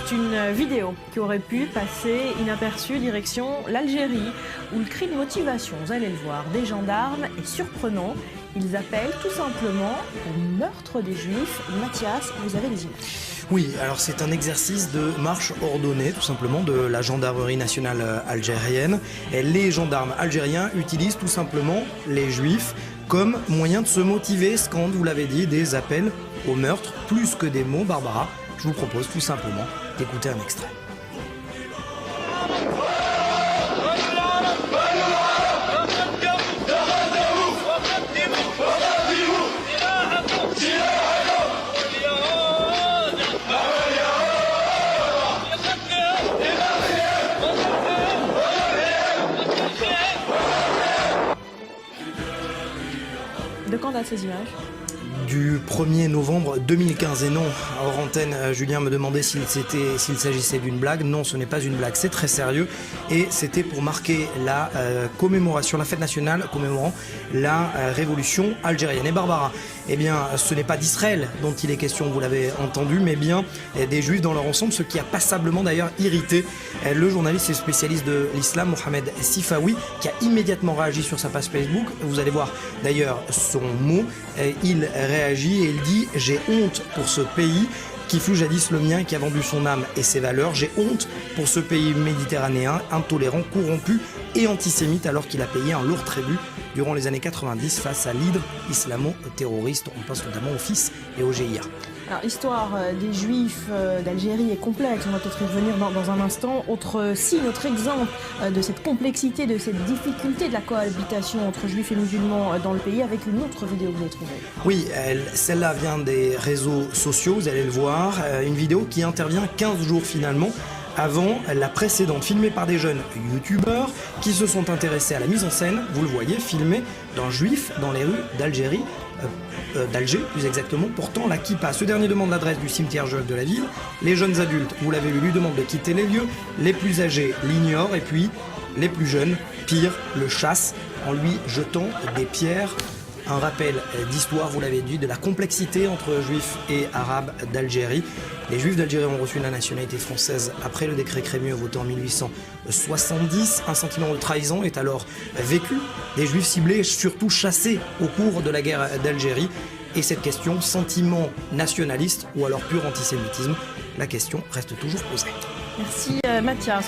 C'est une vidéo qui aurait pu passer inaperçue direction l'Algérie, où le cri de motivation, vous allez le voir, des gendarmes est surprenant. Ils appellent tout simplement au meurtre des Juifs. Mathias, vous avez des images. Oui, alors c'est un exercice de marche ordonnée, tout simplement, de la gendarmerie nationale algérienne. Et les gendarmes algériens utilisent tout simplement les Juifs comme moyen de se motiver, scandent, vous l'avez dit, des appels au meurtre, plus que des mots. Barbara, je vous propose tout simplement d'écouter un extrait. De quand datent ces images ? Du 1er novembre 2015. Et non, hors antenne, Julien me demandait s'il s'agissait d'une blague. Non, ce n'est pas une blague, c'est très sérieux. Et c'était pour marquer la commémoration, la fête nationale commémorant la révolution algérienne. Et Barbara, eh bien, ce n'est pas d'Israël dont il est question, vous l'avez entendu, mais bien des Juifs dans leur ensemble, ce qui a passablement d'ailleurs irrité le journaliste et spécialiste de l'islam, Mohamed Sifawi, qui a immédiatement réagi sur sa page Facebook. Vous allez voir d'ailleurs son mot. Il réagit et il dit « J'ai honte pour ce pays qui fut jadis le mien, qui a vendu son âme et ses valeurs. J'ai honte pour ce pays méditerranéen, intolérant, corrompu et antisémite, alors qu'il a payé un lourd tribut durant les années 90 face à l'hydre islamo-terroriste. » On pense notamment au FIS et au GIA. Alors, l'histoire des Juifs d'Algérie est complexe, on va peut-être y revenir dans un instant. Autre exemple de cette complexité, de cette difficulté de la cohabitation entre Juifs et musulmans dans le pays, avec une autre vidéo que vous avez trouvée. Oui, celle-là vient des réseaux sociaux, vous allez le voir. Une vidéo qui intervient 15 jours finalement avant la précédente, filmée par des jeunes youtubeurs qui se sont intéressés à la mise en scène, vous le voyez, filmée d'un juif dans les rues d'Algérie, d'Alger plus exactement, portant la kippa. Ce dernier demande l'adresse du cimetière juif de la ville. Les jeunes adultes, vous l'avez vu, lui demandent de quitter les lieux. Les plus âgés l'ignorent et puis les plus jeunes, pire, le chassent en lui jetant des pierres. Un rappel d'histoire, vous l'avez dit, de la complexité entre juifs et arabes d'Algérie. Les juifs d'Algérie ont reçu la nationalité française après le décret Crémieux voté en 1870. Un sentiment de trahison est alors vécu. Des juifs ciblés, surtout chassés au cours de la guerre d'Algérie. Et cette question, sentiment nationaliste ou alors pur antisémitisme, la question reste toujours posée. Merci Mathias.